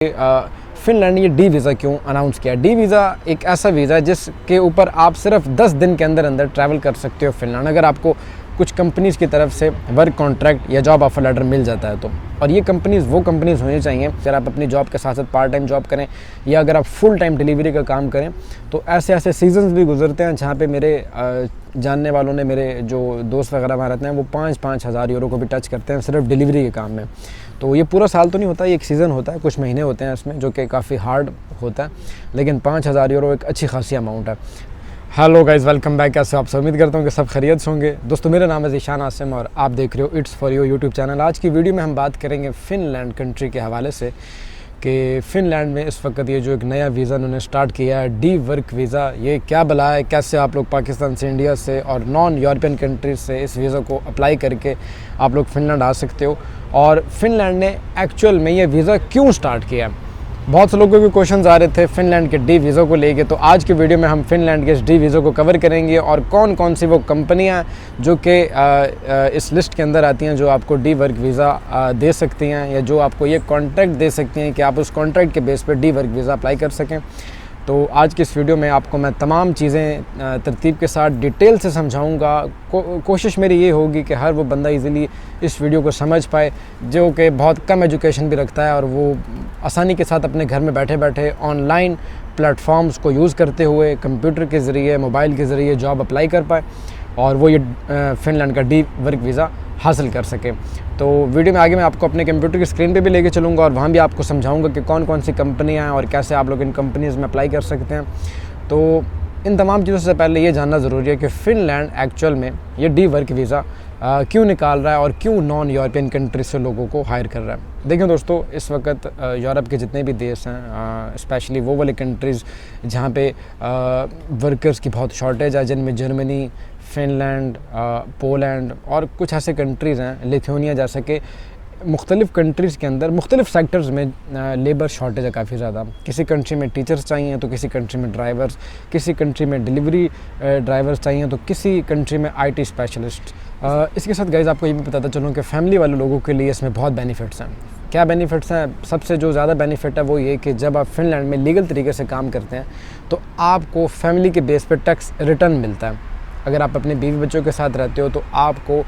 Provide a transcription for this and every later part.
Finland ने ये D visa क्यों अनाउंस किया। डी वीज़ा एक ऐसा वीज़ा है जिसके ऊपर आप सिर्फ 10 दिन के अंदर अंदर ट्रैवल कर सकते हो फ़िनलैंड, अगर आपको कुछ कंपनीज़ की तरफ से वर्क कॉन्ट्रैक्ट या जॉब ऑफर लेटर मिल जाता है तो। और ये कंपनीज़ वो कंपनीज़ होनी चाहिए, अगर आप अपनी जॉब के साथ साथ पार्ट टाइम जॉब करें या अगर आप फुल टाइम डिलीवरी का काम करें तो ऐसे ऐसे सीजन्स भी गुजरते हैं जहाँ पे मेरे जानने वालों ने, मेरे जो दोस्त वगैरह वहाँ रहते हैं, वो 5-5 हज़ार यूरो को भी टच करते हैं सिर्फ डिलीवरी के काम में। तो ये पूरा साल तो नहीं होता, ये एक सीज़न होता है, कुछ महीने होते हैं इसमें जो कि काफ़ी हार्ड होता है, लेकिन 5,000 यूरो एक अच्छी खासी अमाउंट है। Hello guys, welcome back. कैसे आप सब? उम्मीद करता हूँ कि सब खैरियत से होंगे। दोस्तों, मेरा नाम है ज़ीशान आसिम और आप देख रहे हो it's for you YouTube channel. आज की वीडियो में हम बात करेंगे फ़िनलैंड कंट्री के हवाले से कि फ़िनलैंड में इस वक्त ये जो एक नया वीज़ा उन्होंने स्टार्ट किया है, डी वर्क वीज़ा, ये क्या बला है, कैसे आप लोग पाकिस्तान से, इंडिया से और नॉन यूरोपियन कंट्रीज से इस वीज़ा को अप्लाई करके आप लोग फ़िनलैंड आ सकते हो, और फ़िनलैंड ने एक्चुअल में ये वीज़ा क्यों स्टार्ट किया है। बहुत से लोगों के क्वेश्चंस आ रहे थे फ़िनलैंड के डी वीज़ा को लेके, तो आज की वीडियो में हम फ़िनलैंड के इस डी वीज़ा को कवर करेंगे और कौन कौन सी वो कंपनियां जो कि इस लिस्ट के अंदर आती हैं जो आपको डी वर्क वीज़ा दे सकती हैं या जो आपको ये कॉन्ट्रैक्ट दे सकती हैं कि आप उस कॉन्ट्रैक्ट के बेस पर डी वर्क वीज़ा अप्लाई कर सकें। तो आज की इस वीडियो में आपको मैं तमाम चीज़ें तरतीब के साथ डिटेल से समझाऊंगा। कोशिश मेरी ये होगी कि हर वो बंदा इजीली इस वीडियो को समझ पाए जो कि बहुत कम एजुकेशन भी रखता है और वो आसानी के साथ अपने घर में बैठे बैठे ऑनलाइन प्लेटफॉर्म्स को यूज़ करते हुए कंप्यूटर के ज़रिए, मोबाइल के ज़रिए जॉब अप्लाई कर पाए और वो ये फ़िनलैंड का डी वर्क वीज़ा हासिल कर सके। तो वीडियो में आगे मैं आपको अपने कंप्यूटर की स्क्रीन पे भी लेके चलूँगा और वहाँ भी आपको समझाऊँगा कि कौन कौन सी कंपनियाँ हैं और कैसे आप लोग इन कंपनीज़ में अप्लाई कर सकते हैं। तो इन तमाम चीज़ों से पहले ये जानना ज़रूरी है कि फ़िनलैंड एक्चुअल में ये डी वर्क वीज़ा क्यों निकाल रहा है और क्यों नॉन यूरोपियन कंट्रीज से लोगों को हायर कर रहा है। देखिए दोस्तों, इस वक्त यूरोप के जितने भी देश हैं, स्पेशली वो वाले कंट्रीज़ जहाँ पे वर्कर्स की बहुत शॉर्टेज है, जिनमें जर्मनी, फ़िनलैंड, पोलैंड और कुछ ऐसे कंट्रीज़ हैं, लिथुआनिया जैसे कि मुख्तलिफ़ कंट्रीज़ के अंदर मुख्तलिफ़ सेक्टर्स में लेबर शॉर्टेज है काफ़ी ज़्यादा। किसी कंट्री में टीचर्स चाहिए तो किसी कंट्री में ड्राइवर्स, किसी कंट्री में डिलीवरी ड्राइवर्स चाहिए तो किसी कंट्री में आईटी स्पेशलिस्ट। इसके साथ गाइज़ आपको ये भी बताता चलूँ कि फैमिली वाले लोगों के लिए इसमें बहुत बेनिफिट्स हैं। क्या बेनिफिट्स हैं? सबसे जो ज़्यादा बेनिफिट है वो ये कि जब आप फ़िनलैंड में लीगल तरीके से काम करते हैं तो आपको फैमिली के बेस पर टैक्स रिटर्न मिलता है। अगर आप अपने बीवी बच्चों के साथ रहते हो तो आपको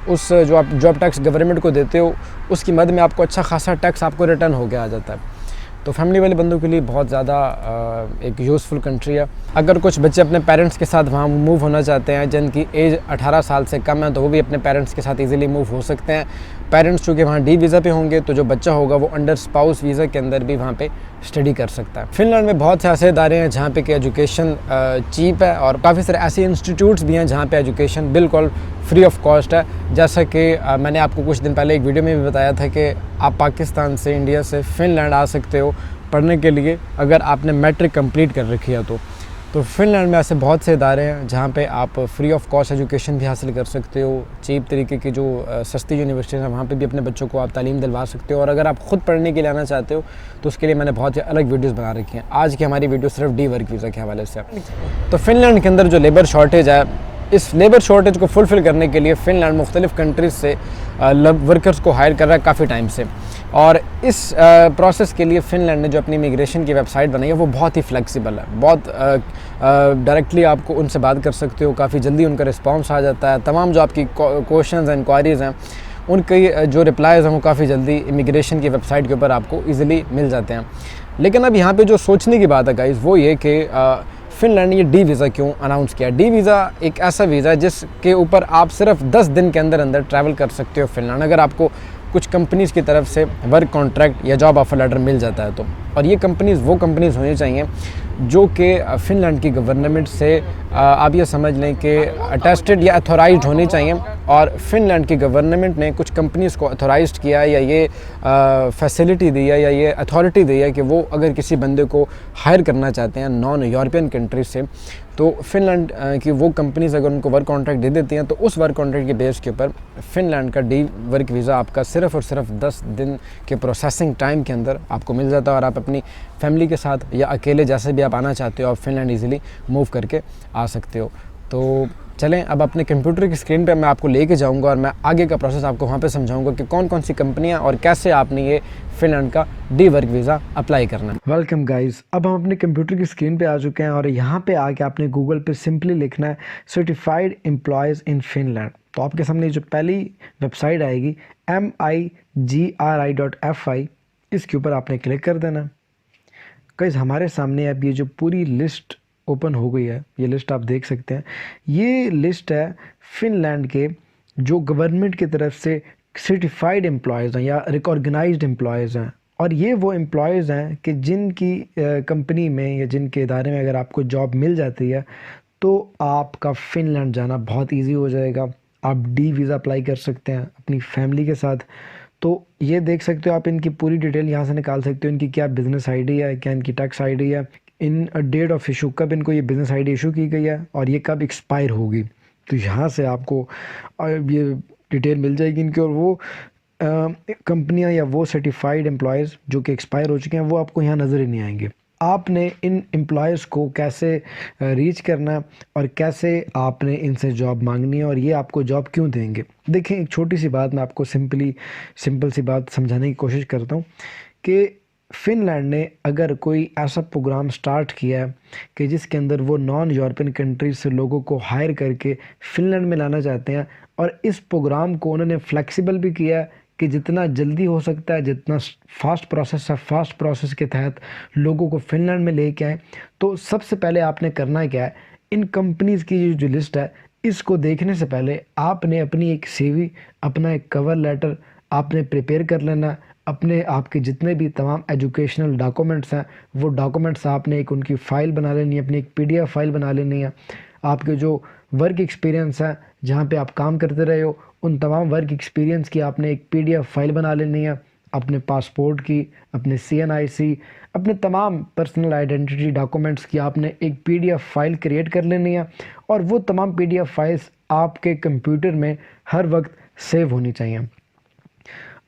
उस जो आप जॉब टैक्स गवर्नमेंट को देते हो उसकी मद में आपको अच्छा खासा टैक्स आपको रिटर्न हो गया आ जाता है। तो फैमिली वाले बंदों के लिए बहुत ज़्यादा एक यूज़फुल कंट्री है। अगर कुछ बच्चे अपने पेरेंट्स के साथ वहाँ मूव होना चाहते हैं जिनकी एज 18 साल से कम है तो वो भी अपने पेरेंट्स के साथ इजीली मूव हो सकते हैं। पेरेंट्स चूँकि वहाँ डी वीज़ा पे होंगे तो जो बच्चा होगा वो अंडर स्पाउस वीज़ा के अंदर भी वहाँ पे स्टडी कर सकता है। फ़िनलैंड में बहुत से ऐसे इदारे हैं जहाँ पे कि एजुकेशन चीप है और काफ़ी सारे ऐसे इंस्टीट्यूट्स भी हैं जहाँ पे एजुकेशन बिल्कुल फ्री ऑफ कॉस्ट है। जैसा कि मैंने आपको कुछ दिन पहले एक वीडियो में भी बताया था कि आप पाकिस्तान से, इंडिया से फ़िनलैंड आ सकते हो पढ़ने के लिए अगर आपने मैट्रिक कंप्लीट कर रखी है तो फ़िनलैंड में ऐसे बहुत से इदारे हैं जहाँ पे आप फ्री ऑफ कॉस्ट एजुकेशन भी हासिल कर सकते हो। चीप तरीके की जो सस्ती यूनिवर्सिटीज़ हैं वहाँ पे भी अपने बच्चों को आप तालीम दिलवा सकते हो। और अगर आप ख़ुद पढ़ने के लिए आना चाहते हो तो उसके लिए मैंने बहुत ही अलग वीडियोज़ बना रखी हैं। आज की हमारी वीडियो सिर्फ डी वर्क वीज़ा के हवाले से। तो फ़िनलैंड के अंदर जो लेबर शॉर्टेज है, इस लेबर शॉर्टेज को फुलफ़िल करने के लिए फ़िनलैंड मुख्तलिफ़ कंट्रीज़ से वर्कर्स को हायर कर रहा है काफ़ी टाइम से। और इस प्रोसेस के लिए फ़िनलैंड ने जो अपनी इमिग्रेशन की वेबसाइट बनाई है वो बहुत ही फ्लेक्सिबल है। बहुत डायरेक्टली आपको उनसे बात कर सकते हो, काफ़ी जल्दी उनका रिस्पांस आ जाता है। तमाम जो आपकी क्वेश्चंस हैं, इंक्वायरीज़ हैं, उनके जो रिप्लाईज़ हैं वो काफ़ी जल्दी इमिग्रेशन की वेबसाइट के ऊपर आपको ईज़िली मिल जाते हैं। लेकिन अब यहाँ पर जो सोचने की बात है गाइज़ वो ये कि फ़िनलैंड ने ये डी वीज़ा क्यों अनाउंस किया। डी वीज़ा एक ऐसा वीज़ा है जिसके ऊपर आप सिर्फ 10 दिन के अंदर अंदर ट्रैवल कर सकते हो फ़िनलैंड, अगर आपको कुछ कंपनीज़ की तरफ से वर्क कॉन्ट्रैक्ट या जॉब ऑफर लेटर मिल जाता है तो। और ये कंपनीज़ वो कंपनीज़ होनी चाहिए जो कि फ़िनलैंड की गवर्नमेंट से आप ये समझ लें कि अटेस्टेड या अथोराइज्ड होनी चाहिए। और फ़िनलैंड की गवर्नमेंट ने कुछ कंपनीज़ को अथोराइज्ड किया या ये फैसिलिटी दी है या ये अथॉरिटी दी है कि वो अगर किसी बंदे को हायर करना चाहते हैं नॉन यूरोपियन कंट्रीज से तो फ़िनलैंड की वो कंपनीज़ अगर उनको वर्क कॉन्ट्रैक्ट दे देती हैं तो उस वर्क कॉन्ट्रैक्ट के बेस के ऊपर फ़िनलैंड का डी वर्क वीज़ा आपका सिर्फ़ और सिर्फ 10 दिन के प्रोसेसिंग टाइम के अंदर आपको मिल जाता है और आप अपनी फैमिली के साथ या अकेले जैसे भी आप आना चाहते हो आप फ़िनलैंड ईज़िली मूव करके आ सकते हो। तो चलें अब अपने कंप्यूटर की स्क्रीन पे मैं आपको लेके जाऊंगा और मैं आगे का प्रोसेस आपको वहाँ पे समझाऊंगा कि कौन कौन सी कंपनियाँ और कैसे आपने ये फिनलैंड का डी वर्क वीज़ा अप्लाई करना है। वेलकम गाइस, अब हम अपने कंप्यूटर की स्क्रीन पे आ चुके हैं और यहाँ पे आके आपने गूगल पे सिंपली लिखना है सर्टिफाइड एम्प्लॉयज़ इन फिनलैंड। तो आपके सामने जो पहली वेबसाइट आएगी MIGRI.FI, इसके ऊपर आपने क्लिक कर देना। गाइस हमारे सामने अब ये जो पूरी लिस्ट ओपन हो गई है, ये लिस्ट आप देख सकते हैं। ये लिस्ट है फिनलैंड के जो गवर्नमेंट की तरफ से सर्टिफाइड एम्प्लॉयज़ हैं या रिकॉग्नाइज्ड एम्प्लॉयज़ हैं। और ये वो एम्प्लॉयज़ हैं कि जिनकी कंपनी में या जिनके इदारे में अगर आपको जॉब मिल जाती है तो आपका फिनलैंड जाना बहुत ईजी हो जाएगा। आप डी वीज़ा अप्लाई कर सकते हैं अपनी फैमिली के साथ। तो ये देख सकते हो आप, इनकी पूरी डिटेल यहाँ से निकाल सकते हो। इनकी क्या बिज़नेस आईडी है, क्या इनकी टैक्स आईडी है, इन डेट ऑफ इशू कब इनको ये बिज़नेस आईडी इशू की गई है और ये कब एक्सपायर होगी। तो यहाँ से आपको ये डिटेल मिल जाएगी इनकी। और वो कंपनियाँ या वो सर्टिफाइड एम्प्लॉयज़ जो कि एक्सपायर हो चुके हैं वो आपको यहाँ नज़र ही नहीं आएंगे। आपने इन एम्प्लॉयज़ को कैसे रीच करना है और कैसे आपने इनसे जॉब मांगनी है और ये आपको जॉब क्यों देंगे। देखें, एक छोटी सी बात मैं आपको सिंपल सी बात समझाने की कोशिश करता हूँ कि फ़िनलैंड ने अगर कोई ऐसा प्रोग्राम स्टार्ट किया है कि जिसके अंदर वो नॉन यूरोपियन कंट्रीज से लोगों को हायर करके फ़िनलैंड में लाना चाहते हैं और इस प्रोग्राम को उन्होंने फ्लेक्सिबल भी किया है कि जितना जल्दी हो सकता है, जितना फास्ट प्रोसेस है, फास्ट प्रोसेस के तहत लोगों को फिनलैंड में लेके आए। तो सबसे पहले आपने करना क्या है, इन कंपनीज़ की जो लिस्ट है इसको देखने से पहले आपने अपनी एक CV, अपना एक कवर लेटर आपने प्रिपेयर कर लेना। अपने आपके जितने भी तमाम एजुकेशनल डॉक्यूमेंट्स हैं वो डॉक्यूमेंट्स आपने एक उनकी फ़ाइल बना लेनी है, अपनी एक PDF फाइल बना लेनी है। आपके जो वर्क एक्सपीरियंस है, जहाँ पे आप काम करते रहे हो, उन तमाम वर्क एक्सपीरियंस की आपने एक PDF फाइल बना लेनी है। अपने पासपोर्ट की, अपने CNIC, अपने तमाम पर्सनल आइडेंटिटी डॉक्यूमेंट्स की आपने एक PDF फाइल क्रिएट कर लेनी है। और वो तमाम PDF फाइल्स आपके कंप्यूटर में हर वक्त सेव होनी चाहिए।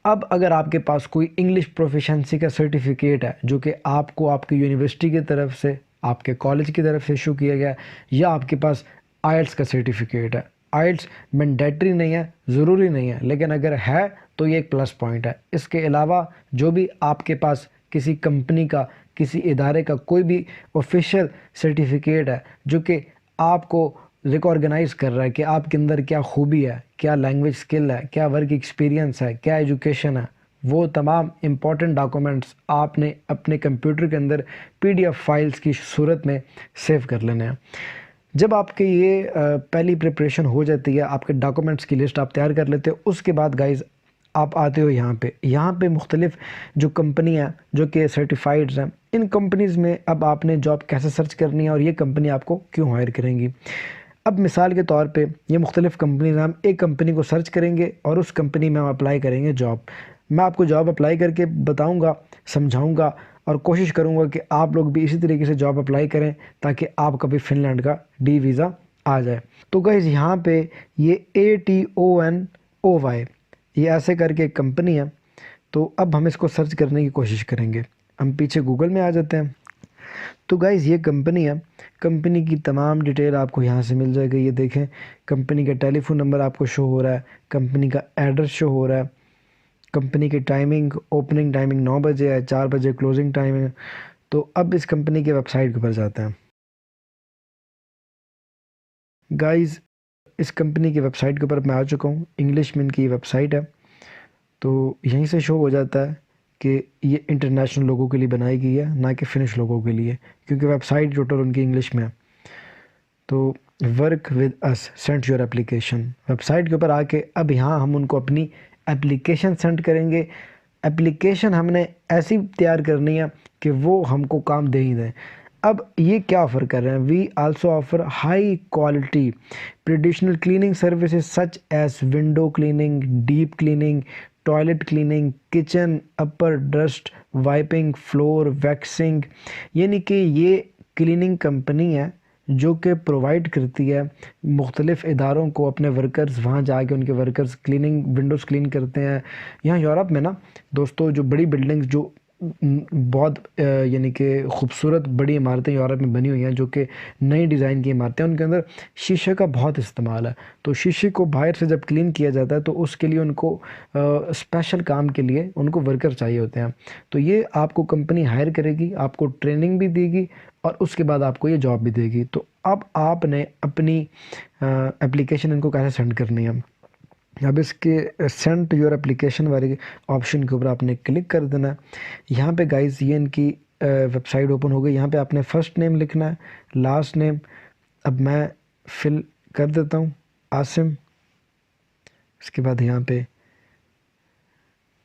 अब अगर आपके पास कोई इंग्लिश प्रोफिशिएंसी का सर्टिफिकेट है जो कि आपको आपकी यूनिवर्सिटी की तरफ से, आपके कॉलेज की तरफ से इशू किया गया है, या आपके पास IELTS का सर्टिफिकेट है। IELTS मैंडेटरी नहीं है, ज़रूरी नहीं है, लेकिन अगर है तो ये एक प्लस पॉइंट है। इसके अलावा जो भी आपके पास किसी कंपनी का, किसी इदारे का कोई भी ऑफिशियल सर्टिफिकेट है जो कि आपको रिकॉर्गनाइज़ कर रहा है कि आपके अंदर क्या खूबी है, क्या लैंग्वेज स्किल है, क्या वर्क एक्सपीरियंस है, क्या एजुकेशन है, वो तमाम इम्पॉर्टेंट डॉक्यूमेंट्स आपने अपने कंप्यूटर के अंदर PDF फाइल्स की सूरत में सेव कर लेने हैं। जब आपके ये पहली प्रिपरेशन हो जाती है, आपके डॉक्यूमेंट्स की लिस्ट आप तैयार कर लेते हो, उसके बाद गाइज़ आप आते हो यहाँ पे मुख्तलिफ जो कंपनियाँ जो कि सर्टिफाइड्स हैं, इन कंपनीज़ में अब आपने जॉब कैसे सर्च करनी है और ये कंपनी आपको क्यों हायर करेंगी। अब मिसाल के तौर पे ये मुख्तलिफ़ कंपनीज़, हम एक कंपनी को सर्च करेंगे और उस कंपनी में हम अप्लाई करेंगे जॉब। मैं आपको जॉब अप्लाई करके बताऊँगा, समझाऊँगा और कोशिश करूँगा कि आप लोग भी इसी तरीके से जॉब अप्लाई करें ताकि आपका भी फिनलैंड का डी वीज़ा आ जाए। तो गाइज़ यहाँ पे ये ATONOY ये ऐसे करके एक कंपनी है। तो अब हम इसको सर्च करने की कोशिश करेंगे। हम पीछे गूगल में आ जाते हैं। तो गाइज़ ये कंपनी है, कंपनी की तमाम डिटेल आपको यहाँ से मिल जाएगी। ये देखें, कंपनी का टेलीफोन नंबर आपको शो हो रहा है, कंपनी का एड्रेस शो हो रहा है, कंपनी की टाइमिंग, ओपनिंग टाइमिंग 9 बजे है, 4 बजे क्लोजिंग टाइम है। तो अब इस कंपनी के वेबसाइट के ऊपर जाते हैं। गाइज़ इस कंपनी की वेबसाइट के ऊपर मैं आ चुका हूँ। इंग्लिश में इनकी वेबसाइट है। तो यहीं से शो हो जाता है कि ये इंटरनेशनल लोगों के लिए बनाई गई है, ना कि फिनिश लोगों के लिए, क्योंकि वेबसाइट टोटल उनकी इंग्लिश में है। तो work with us, send your application, website के ऊपर आके अब यहाँ हम उनको अपनी एप्लीकेशन सेंड करेंगे। एप्लीकेशन हमने ऐसी तैयार करनी है कि वो हमको काम दे ही दें। अब ये क्या ऑफ़र कर रहे हैं, we also offer high quality traditional cleaning services such as window cleaning, deep cleaning, toilet cleaning, kitchen upper dust wiping, floor waxing. यानी कि ये क्लीनिंग कंपनी है जो कि प्रोवाइड करती है मुख्तलिफ़ इदारों को, अपने वर्कर्स वहाँ जाके उनके वर्कर्स क्लीनिंग, विंडोज़ क्लीन करते हैं। यहाँ यूरोप में ना दोस्तों, जो बड़ी बिल्डिंग्स जो बहुत यानी कि खूबसूरत बड़ी इमारतें यूरोप में बनी हुई हैं जो कि नई डिज़ाइन की इमारतें हैं, उनके अंदर शीशे का बहुत इस्तेमाल है। तो शीशे को बाहर से जब क्लीन किया जाता है तो उसके लिए उनको स्पेशल काम के लिए उनको वर्कर चाहिए होते हैं। तो ये आपको कंपनी हायर करेगी, आपको ट्रेनिंग भी देगी और उसके बाद आपको ये जॉब भी देगी। तो अब आपने अपनी एप्लीकेशन इनको कैसे सेंड करनी है, अब इसके सेंड योर एप्लीकेशन वाले ऑप्शन के ऊपर आपने क्लिक कर देना है। यहाँ पे गाइस ये इनकी वेबसाइट ओपन हो गई। यहाँ पे आपने फ़र्स्ट नेम लिखना है, लास्ट नेम। अब मैं फिल कर देता हूँ आसिम। इसके बाद यहाँ पे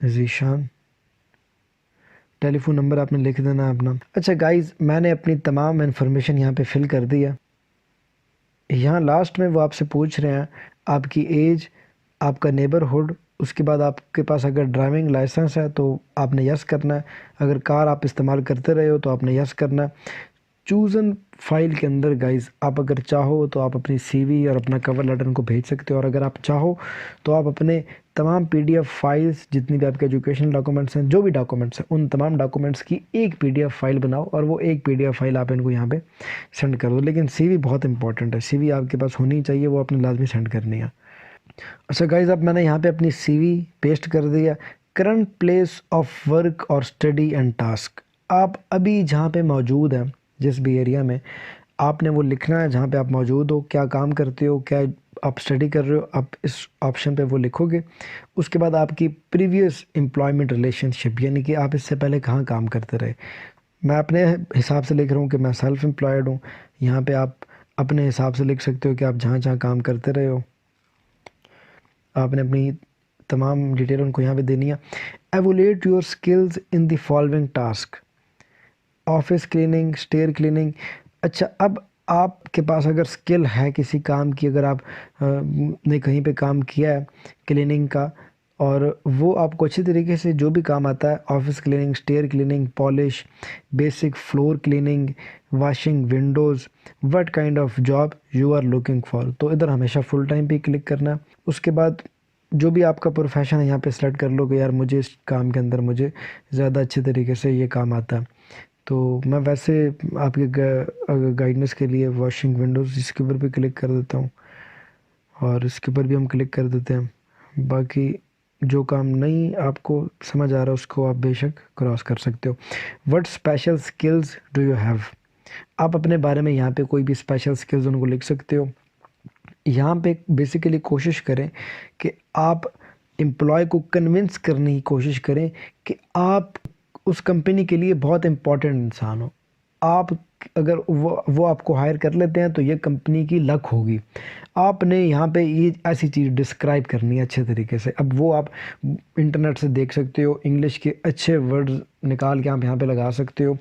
ज़ीशान, टेलीफोन नंबर आपने लिख देना है अपना। अच्छा गाइस, मैंने अपनी तमाम इन्फॉर्मेशन यहाँ पे फिल कर दी है। यहाँ लास्ट में वो आपसे पूछ रहे हैं आपकी एज, आपका नेबरहुड, उसके बाद आपके पास अगर ड्राइविंग लाइसेंस है तो आपने यस करना है। अगर कार आप इस्तेमाल करते रहे हो तो आपने यस करना है। चूज़न फाइल के अंदर गाइस आप अगर चाहो तो आप अपनी सीवी और अपना कवर लेटर उनको भेज सकते हो, और अगर आप चाहो तो आप अपने तमाम पीडीएफ फाइल्स, जितनी भी आपके एजुकेशनल डॉक्यूमेंट्स हैं, जो भी डॉक्यूमेंट्स हैं, उन तमाम डॉक्यूमेंट्स की एक पीडीएफ फाइल बनाओ और वो एक पीडीएफ फाइल आप इनको यहाँ पे सेंड कर दो। लेकिन सीवी बहुत इंपॉर्टेंट है, सीवी आपके पास होनी चाहिए, वो आपने लाजमी सेंड करनी है। अच्छा गाइज, अब मैंने यहाँ पे अपनी सीवी पेस्ट कर दिया। करंट प्लेस ऑफ वर्क और स्टडी एंड टास्क, आप अभी जहाँ पे मौजूद हैं, जिस भी एरिया में, आपने वो लिखना है जहाँ पे आप मौजूद हो, क्या काम करते हो, क्या आप स्टडी कर रहे हो, आप इस ऑप्शन पे वो लिखोगे। उसके बाद आपकी प्रीवियस एम्प्लॉयमेंट रिलेशनशिप, यानी कि आप इससे पहले कहाँ काम करते रहे। मैं अपने हिसाब से लिख रहा हूँ कि मैं सेल्फ एम्प्लॉयड हूँ। यहाँ पे आप अपने हिसाब से लिख सकते हो कि आप जहाँ जहाँ काम करते रहे हो। आपने अपनी तमाम डिटेल उनको यहाँ पे देनी है। Evaluate your skills in the following task, office cleaning, stair cleaning. अच्छा, अब आपके पास अगर स्किल है किसी काम की, अगर आप ने कहीं पे काम किया है क्लीनिंग का, और वो आपको अच्छी तरीके से जो भी काम आता है, office cleaning, stair cleaning, polish, basic floor cleaning, washing windows, what kind of job you are looking for, तो इधर हमेशा फुल टाइम पे क्लिक करना है। उसके बाद जो भी आपका प्रोफेशन है यहाँ पे सेलेक्ट कर लो कि यार मुझे इस काम के अंदर मुझे ज़्यादा अच्छे तरीके से ये काम आता है। तो मैं वैसे आपके गाइडेंस के लिए वॉशिंग विंडोज़ इसके ऊपर भी क्लिक कर देता हूँ, और इसके ऊपर भी हम क्लिक कर देते हैं। बाकी जो काम नहीं आपको समझ आ रहा उसको आप बेशक क्रॉस कर सकते हो। What special skills do you have, आप अपने बारे में यहाँ पे कोई भी स्पेशल स्किल्स उनको लिख सकते हो। यहाँ पे बेसिकली कोशिश करें कि आप एम्प्लॉय को कन्विंस करने की कोशिश करें कि आप उस कंपनी के लिए बहुत इम्पोर्टेंट इंसान हो। आप अगर वो आपको हायर कर लेते हैं तो ये कंपनी की लक होगी। आपने यहाँ पे ये ऐसी चीज़ डिस्क्राइब करनी है अच्छे तरीके से। अब वो आप इंटरनेट से देख सकते हो, इंग्लिश के अच्छे वर्ड्स निकाल के आप यहाँ पे लगा सकते हो।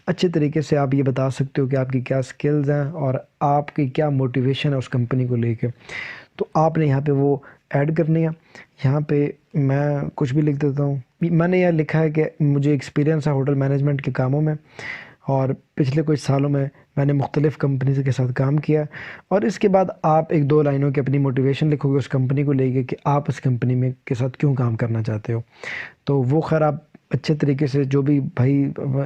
अच्छे तरीके से आप ये बता सकते हो कि आपकी क्या स्किल्स हैं और आपकी क्या मोटिवेशन है उस कंपनी को लेके। तो आपने यहाँ पे वो ऐड करनी है। यहाँ पे मैं कुछ भी लिख देता हूँ। मैंने यह लिखा है कि मुझे एक्सपीरियंस है होटल मैनेजमेंट के कामों में, और पिछले कुछ सालों में मैंने मुख्तलिफ़ कंपनी के साथ काम किया। और इसके बाद आप एक दो लाइनों की अपनी मोटिवेशन लिखोगे उस कंपनी को लेके कि आप इस कंपनी में के साथ क्यों काम करना चाहते हो। तो वो खैर आप अच्छे तरीके से, जो भी भाई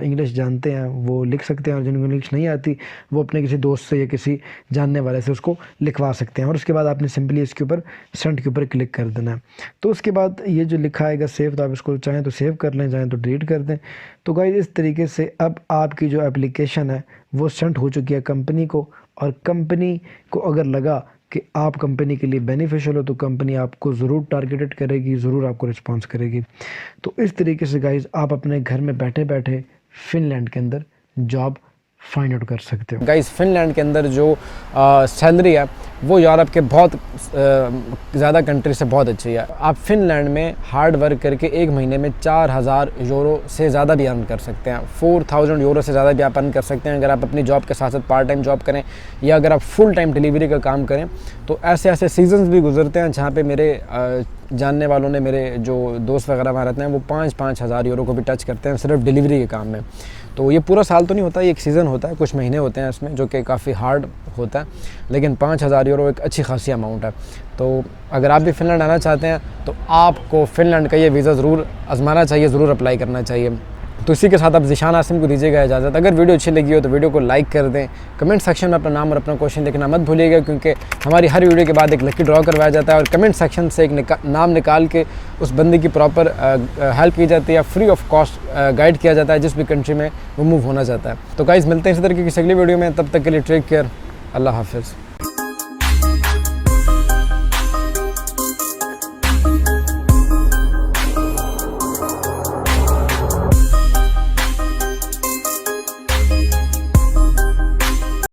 इंग्लिश जानते हैं वो लिख सकते हैं, और जिनको इंग्लिश नहीं आती वो अपने किसी दोस्त से या किसी जानने वाले से उसको लिखवा सकते हैं। और उसके बाद आपने सिंपली इसके ऊपर सेंड के ऊपर क्लिक कर देना है। तो उसके बाद ये जो लिखा आएगा सेव, तो आप इसको चाहें तो सेव कर लें, चाहें तो डिलीट कर दें। तो गाइस, इस तरीके से अब आपकी जो एप्लीकेशन है वो सेंड हो चुकी है कंपनी को, और कंपनी को अगर लगा कि आप कंपनी के लिए बेनिफिशियल हो तो कंपनी आपको ज़रूर टारगेटेड करेगी, ज़रूर आपको रिस्पॉन्स करेगी। तो इस तरीके से गाइज़ आप अपने घर में बैठे बैठे फ़िनलैंड के अंदर जॉब फाइंड आउट कर सकते हो। गाइस, फ़िनलैंड के अंदर जो सैलरी है वो यूरोप के बहुत ज़्यादा कंट्री से बहुत अच्छी है। आप फ़िनलैंड में हार्ड वर्क करके एक महीने में 4000 यूरो से ज़्यादा भी अर्न कर सकते हैं, 4000 यूरो से ज़्यादा भी आप अर्न कर सकते हैं अगर आप अपनी जॉब के साथ साथ पार्ट टाइम जॉब करें, या अगर आप फुल टाइम डिलीवरी का काम करें। तो ऐसे ऐसे सीजन्स भी गुजरते हैं जहाँ पे मेरे जानने वालों ने, मेरे जो दोस्त वगैरह वहाँ रहते हैं, वो 5-5 हज़ार यूरो को भी टच करते हैं सिर्फ डिलीवरी के काम में। तो ये पूरा साल तो नहीं होता, ये एक सीज़न होता है, कुछ महीने होते हैं इसमें जो कि काफ़ी हार्ड होता है, लेकिन 5000 यूरो एक अच्छी खासी अमाउंट है। तो अगर आप भी फ़िनलैंड आना चाहते हैं तो आपको फ़िनलैंड का ये वीज़ा ज़रूर आजमाना चाहिए, ज़रूर अप्लाई करना चाहिए। तो इसी के साथ आप ज़ीशान आसिम को दीजिएगा इजाज़त। अगर वीडियो अच्छी लगी हो तो वीडियो को लाइक कर दें, कमेंट सेक्शन में अपना नाम और अपना क्वेश्चन लिखना मत भूलिएगा, क्योंकि हमारी हर वीडियो के बाद एक लकी ड्रॉ करवाया जाता है और कमेंट सेक्शन से एक नाम निकाल के उस बंदे की प्रॉपर हेल्प की जाती है, फ्री ऑफ कॉस्ट गाइड किया जाता है जिस भी कंट्री में वो मूव होना चाहता है। तो गाइस मिलते हैं इसी तरीके की अगली वीडियो में, तब तक के लिए टेक केयर, अल्लाह हाफिज़।